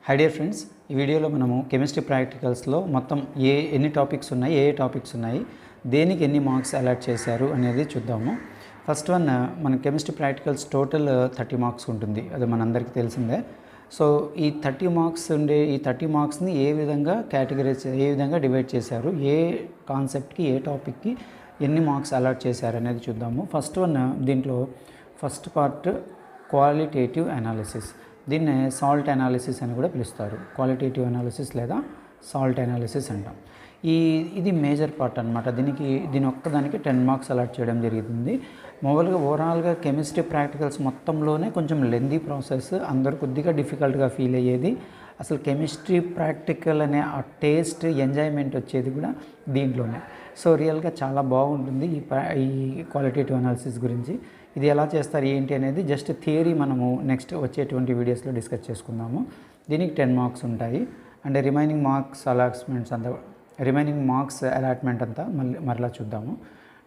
High dear friends, ఈ వీడియోలో మనము కెమిస్ట్రీ ప్రాక్టికల్స్లో మొత్తం ఎన్ని టాపిక్స్ ఉన్నాయి, ఏ టాపిక్స్ ఉన్నాయి, దేనికి ఎన్ని మార్క్స్ అలాట్ చేశారు అనేది చూద్దాము. ఫస్ట్ వన్, మన కెమిస్ట్రీ ప్రాక్టికల్స్ టోటల్ 30 మార్క్స్ ఉంటుంది. అది మనందరికీ తెలిసిందే. సో ఈ 30 మార్క్స్ ఉండే ఈ 30 మార్క్స్ని ఏ విధంగా ఏ విధంగా డివైడ్ చేశారు, ఏ కాన్సెప్ట్కి ఏ టాపిక్కి ఎన్ని మార్క్స్ అలాట్ చేశారు అనేది చూద్దాము. ఫస్ట్ వన్, దీంట్లో ఫస్ట్ పార్ట్ క్వాలిటేటివ్ అనాలిసిస్. దీన్నే సాల్ట్ అనాలిసిస్ అని కూడా పిలుస్తారు. క్వాలిటేటివ్ అనాలిసిస్ లేదా సాల్ట్ అనాలిసిస్ అంటాం. ఇది మేజర్ పార్ట్ అనమాట. దీని ఒక్కదానికి 10 మార్క్స్ అలాట్ చేయడం జరిగింది. మామూలుగా ఓవరాల్గా కెమిస్ట్రీ ప్రాక్టికల్స్ మొత్తంలోనే కొంచెం లెందీ ప్రాసెస్, అందరూ కొద్దిగా డిఫికల్ట్గా ఫీల్ అయ్యేది. అసలు కెమిస్ట్రీ ప్రాక్టికల్ అనే ఆ టేస్ట్, ఎంజాయ్మెంట్ వచ్చేది కూడా దీంట్లోనే. సో రియల్గా చాలా బాగుంటుంది ఈ క్వాలిటేటివ్ అనాలిసిస్ గురించి. ఇది ఎలా చేస్తారు ఏంటి అనేది జస్ట్ థియరీ మనము నెక్స్ట్ వచ్చేటువంటి వీడియోస్లో డిస్కస్ చేసుకుందాము. దీనికి 10 మార్క్స్ ఉంటాయి. అండ్ రిమైనింగ్ మార్క్స్ అలాట్మెంట్ అంతా మరలా చూద్దాము.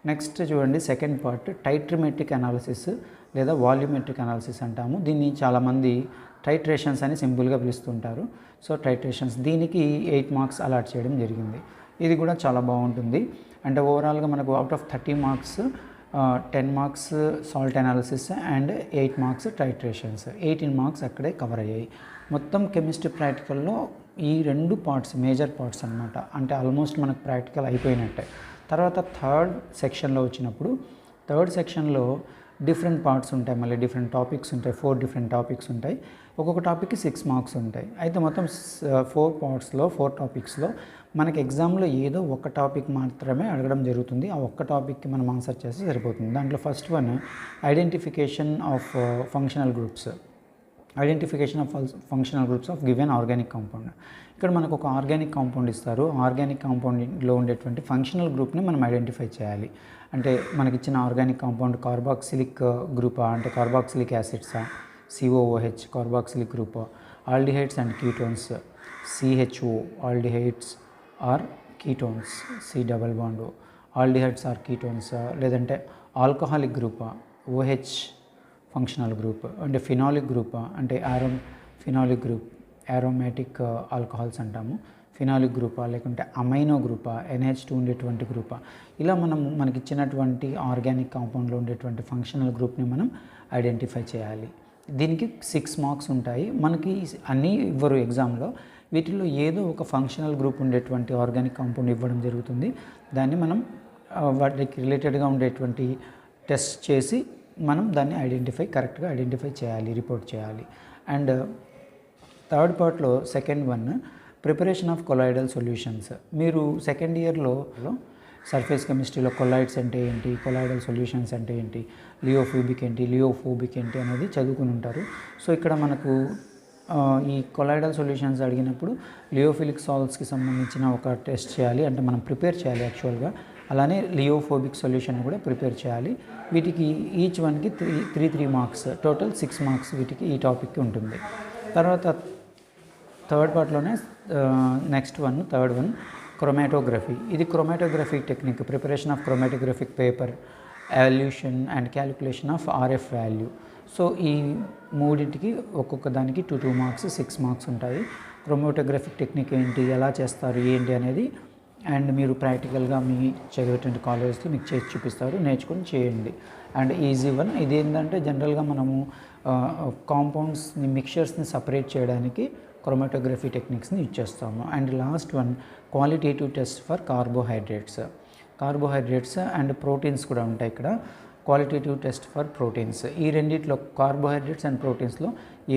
నెక్స్ట్ చూడండి, సెకండ్ పార్ట్ టైట్రిమెట్రిక్ అనాలిసిస్ లేదా వాల్యూమెట్రిక్ అనాలిసిస్ అంటాము. దీన్ని చాలామంది టైట్రేషన్స్ అని సింపుల్గా పిలుస్తుంటారు. సో టైట్రేషన్స్, దీనికి 8 మార్క్స్ అలాట్ చేయడం జరిగింది. ఇది కూడా చాలా బాగుంటుంది. అంటే ఓవరాల్గా మనకు out of 30 marks 10 marks salt analysis and 8 marks titrations, 18 marks అక్కడే కవర్ అయ్యాయి. మొత్తం కెమిస్ట్రీ ప్రాక్టికల్లో ఈ 2 పార్ట్స్ మేజర్ పార్ట్స్ అనమాట. అంటే ఆల్మోస్ట్ మనకు ప్రాక్టికల్ అయిపోయినట్టే. తర్వాత థర్డ్ సెక్షన్లో వచ్చినప్పుడు, థర్డ్ సెక్షన్లో డిఫరెంట్ పార్ట్స్ ఉంటాయి, మళ్ళీ డిఫరెంట్ టాపిక్స్ ఉంటాయి. 4 డిఫరెంట్ టాపిక్స్ ఉంటాయి. ఒక్కొక్క టాపిక్కి 6 మార్క్స్ ఉంటాయి. అయితే మొత్తం 4 టాపిక్స్లో మనకి ఎగ్జామ్లో ఏదో ఒక టాపిక్ మాత్రమే అడగడం జరుగుతుంది. ఆ ఒక్క టాపిక్కి మనం ఆన్సర్ చేస్తే సరిపోతుంది. దాంట్లో first one identification of functional groups of given organic compound. ఇక్కడ మనకు ఒక ఆర్గానిక్ కాంపౌండ్ ఇస్తారు. ఆర్గానిక్ కాంపౌండ్లో ఉండేటువంటి ఫంక్షనల్ గ్రూప్ని మనం ఐడెంటిఫై చేయాలి. అంటే మనకి ఇచ్చిన ఆర్గానిక్ కాంపౌండ్ కార్బాక్సిలిక్ గ్రూపా, అంటే కార్బాక్సిలిక్ యాసిడ్సా, COOH carboxylic group, aldehydes and ketones, CHO aldehydes or ketones, C double bond, aldehydes or ketones, లేదంటే ఆల్కహాలిక్ గ్రూపా, OH ఫంక్షనల్ గ్రూప్, అంటే ఫినాలిక్ గ్రూపా, అంటే ఫినాలిక్ గ్రూప్, ఆరోమాటిక్ ఆల్కహాల్స్ అంటాము, ఫినాలిక్ గ్రూపా, లేకుంటే అమైనో గ్రూపా, NH2 ఉండేటువంటి గ్రూపా. ఇలా మనకి ఇచ్చినటువంటి ఆర్గానిక్ కాంపౌండ్లో ఉండేటువంటి ఫంక్షనల్ గ్రూప్ని మనం ఐడెంటిఫై చేయాలి. దీనికి 6 మార్క్స్ ఉంటాయి. మనకి అన్నీ ఇవ్వరు ఎగ్జామ్లో. వీటిలో ఏదో ఒక ఫంక్షనల్ గ్రూప్ ఉండేటువంటి ఆర్గానిక్ కాంపౌండ్ ఇవ్వడం జరుగుతుంది. దాన్ని మనం వాటికి రిలేటెడ్గా ఉండేటువంటి టెస్ట్ చేసి మనం దాన్ని కరెక్ట్గా ఐడెంటిఫై చేయాలి, రిపోర్ట్ చేయాలి. అండ్ థర్డ్ పార్ట్లో second one, preparation of colloidal solutions. మీరు సెకండ్ ఇయర్లో సర్ఫేస్ కెమిస్ట్రీలో కొలాయిడ్స్ అంటే ఏంటి, కొలాయిడల్ సొల్యూషన్స్ అంటే ఏంటి, లియోఫోబిక్ ఏంటి అనేది చదువుకుని ఉంటారు. సో ఇక్కడ మనకు ఈ కొలాయిడల్ సొల్యూషన్స్ అడిగినప్పుడు లియోఫిలిక్ సాల్ట్స్కి సంబంధించిన ఒక టెస్ట్ చేయాలి, అంటే మనం ప్రిపేర్ చేయాలి యాక్చువల్గా. అలానే లియోఫోబిక్ సొల్యూషన్ కూడా ప్రిపేర్ చేయాలి. వీటికి ఈచ్ వన్కి 3 మార్క్స్, టోటల్ 6 మార్క్స్ వీటికి ఈ టాపిక్కి ఉంటుంది. తర్వాత థర్డ్ పార్ట్లోనే థర్డ్ వన్ క్రోమాటోగ్రఫీ. ఇది chromatography technique, preparation of chromatographic paper, evolution and calculation of RF value. So ఈ మూడింటికి ఒక్కొక్క దానికి 2 మార్క్స్, 6 మార్క్స్ ఉంటాయి. క్రోమాటోగ్రఫిక్ టెక్నిక్ ఏంటి, ఎలా చేస్తారు ఏంటి అనేది అండ్ మీరు ప్రాక్టికల్గా మీ చదివేటువంటి కాలేజ్కి మీకు చేసి చూపిస్తారు, నేర్చుకొని చేయండి. అండ్ ఈజీ వన్, ఇది ఏంటంటే జనరల్గా మనము కాంపౌండ్స్ని, మిక్చర్స్ని సపరేట్ చేయడానికి క్రోమాటోగ్రఫీ టెక్నిక్స్ని యూజ్ చేస్తాము. And last one qualitative test for carbohydrates and proteins కూడా ఉంటాయి ఇక్కడ. క్వాలిటేటివ్ టెస్ట్ ఫర్ ప్రోటీన్స్, ఈ రెండిట్లో కార్బోహైడ్రేట్స్ అండ్ ప్రోటీన్స్లో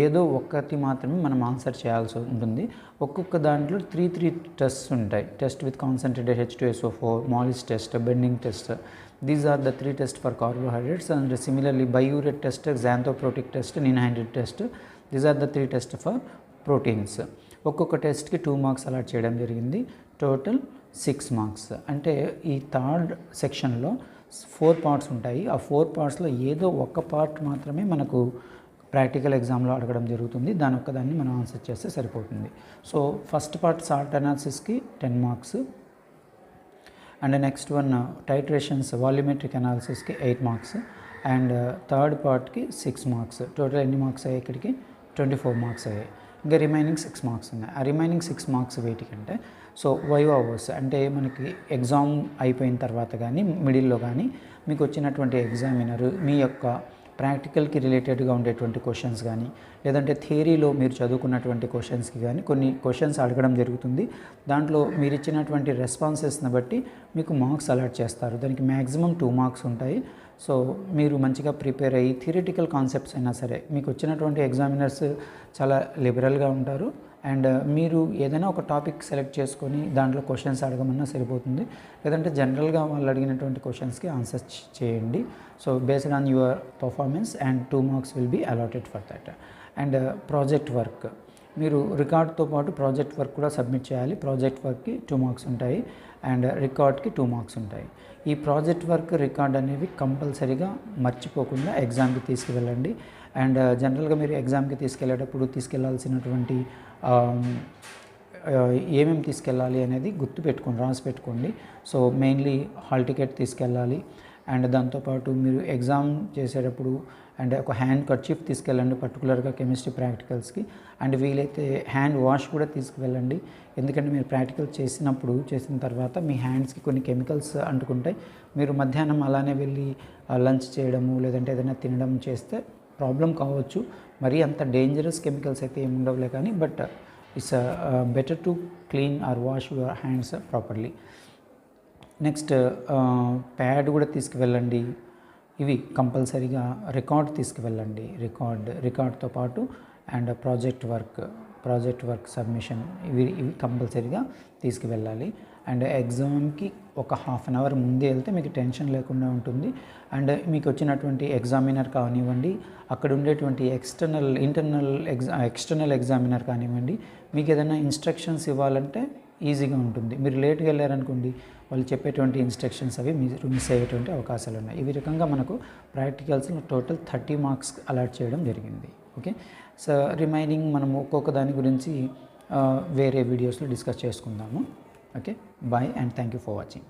ఏదో ఒక్కటి మాత్రమే మనం ఆన్సర్ చేయాల్సి ఉంటుంది. ఒక్కొక్క దాంట్లో 3 టెస్ట్స్ ఉంటాయి. Test with concentrated H2SO4, Molisch's test, bending test. These are the 3 test for carbohydrates. And similarly biuret test, xanthopరోటిక్ test, ninhydrin test. These are the 3 test for proteins. ఒక్కొక్క టెస్ట్కి 2 మార్క్స్ అలాట్ చేయడం జరిగింది. Total 6 marks. అంటే ఈ third సెక్షన్లో 4 parts ఉంటాయి. ఆ 4 పార్ట్స్లో ఏదో ఒక పార్ట్ మాత్రమే మనకు ప్రాక్టికల్ ఎగ్జామ్లో అడగడం జరుగుతుంది. దాని ఒక్కదాన్ని మనం ఆన్సర్ చేస్తే సరిపోతుంది. సో ఫస్ట్ పార్ట్ సాల్ట్ అనాలిసిస్కి 10 marks. And next one titrations volumetric అనాలిసిస్కి 8 మార్క్స్. అండ్ థర్డ్ పార్ట్కి 6 మార్క్స్. టోటల్ ఎన్ని మార్క్స్ అయ్యాయి ఇక్కడికి? 24 మార్క్స్ అయ్యాయి. ఇంకా రిమైనింగ్ 6 మార్క్స్ ఉన్నాయి. ఆ రిమైనింగ్ 6 మార్క్స్ వేటికంటే సో వైవా అవర్స్ అంటే మనకి ఎగ్జామ్ అయిపోయిన తర్వాత కానీ మిడిల్లో కానీ మీకు వచ్చినటువంటి ఎగ్జామినర్ మీ యొక్క ప్రాక్టికల్కి రిలేటెడ్గా ఉండేటువంటి క్వశ్చన్స్ కానీ లేదంటే థియరీలో మీరు చదువుకున్నటువంటి క్వశ్చన్స్కి కానీ కొన్ని క్వశ్చన్స్ అడగడం జరుగుతుంది. దాంట్లో మీరు ఇచ్చినటువంటి రెస్పాన్సెస్ని బట్టి మీకు మార్క్స్ అలాట్ చేస్తారు. దానికి మ్యాక్సిమం 2 మార్క్స్ ఉంటాయి. సో మీరు మంచిగా ప్రిపేర్ అయ్యి థియరిటికల్ కాన్సెప్ట్స్ అయినా సరే మీకు వచ్చినటువంటి ఎగ్జామినర్స్ చాలా లిబరల్గా ఉంటారు. అండ్ మీరు ఏదైనా ఒక టాపిక్ సెలెక్ట్ చేసుకొని దాంట్లో క్వశ్చన్స్ అడగమన్నా సరిపోతుంది. లేదంటే జనరల్గా వాళ్ళు అడిగినటువంటి క్వశ్చన్స్కి ఆన్సర్స్ చేయండి. So based on your performance and 2 marks will be allotted for that. And project work మీరు రికార్డ్తో పాటు ప్రాజెక్ట్ వర్క్ కూడా సబ్మిట్ చేయాలి. ప్రాజెక్ట్ వర్క్కి 2 మార్క్స్ ఉంటాయి అండ్ రికార్డ్కి 2 మార్క్స్ ఉంటాయి. ఈ ప్రాజెక్ట్ వర్క్ రికార్డ్ అనేవి కంపల్సరీగా మర్చిపోకుండా ఎగ్జామ్కి తీసుకువెళ్ళండి. అండ్ జనరల్గా మీరు ఎగ్జామ్కి తీసుకెళ్ళేటప్పుడు తీసుకెళ్లాల్సినటువంటి ఏమేమి తీసుకెళ్ళాలి అనేది గుర్తుపెట్టుకోండి, రాసి పెట్టుకోండి. సో మెయిన్లీ హాల్ టికెట్ తీసుకెళ్ళాలి. అండ్ దాంతోపాటు మీరు ఎగ్జామ్ చేసేటప్పుడు అండ్ ఒక హ్యాండ్ కర్చీఫ్ తీసుకెళ్ళండి, పర్టికులర్గా కెమిస్ట్రీ ప్రాక్టికల్స్కి. అండ్ వీలైతే హ్యాండ్ వాష్ కూడా తీసుకువెళ్ళండి. ఎందుకంటే మీరు ప్రాక్టికల్ చేసిన తర్వాత మీ హ్యాండ్స్కి కొన్ని కెమికల్స్ అంటుకుంటాయి. మీరు మధ్యాహ్నం అలానే వెళ్ళి లంచ్ చేయడము లేదంటే ఏదైనా తినడం చేస్తే ప్రాబ్లం కావచ్చు. మరీ అంత డేంజరస్ కెమికల్స్ అయితే ఏమి ఉండవులే కానీ but it's better to clean or wash your hands properly. Next pad కూడా తీసుకువెళ్ళండి. ఇవి కంపల్సరీగా రికార్డ్ తీసుకువెళ్ళండి. రికార్డ్తో పాటు అండ్ ప్రాజెక్ట్ వర్క్ సబ్మిషన్ ఇవి కంపల్సరీగా తీసుకువెళ్ళాలి. అండ్ ఎగ్జామ్కి ఒక హాఫ్ అన్ అవర్ ముందే వెళ్తే మీకు టెన్షన్ లేకుండా ఉంటుంది. అండ్ మీకు వచ్చినటువంటి ఎగ్జామినర్ కానివ్వండి, అక్కడ ఉండేటువంటి ఎక్స్టర్నల్ ఎగ్జామినర్ కానివ్వండి, మీకు ఏదైనా ఇన్స్ట్రక్షన్స్ ఇవ్వాలంటే ఈజీగా ఉంటుంది. మీరు లేట్గా వెళ్ళారనుకోండి, వాళ్ళు చెప్పేటువంటి ఇన్స్ట్రక్షన్స్ అవి మీరు మిస్ అయ్యేటువంటి అవకాశాలు ఉన్నాయి. ఈ రకంగా మనకు ప్రాక్టికల్స్లో టోటల్ 30 మార్క్స్ అలాట్ చేయడం జరిగింది. ఓకే, సో రిమైనింగ్ మనం ఒక్కొక్క దాని గురించి వేరే వీడియోస్లో డిస్కస్ చేసుకుందాము. Okay, bye and thank you for watching.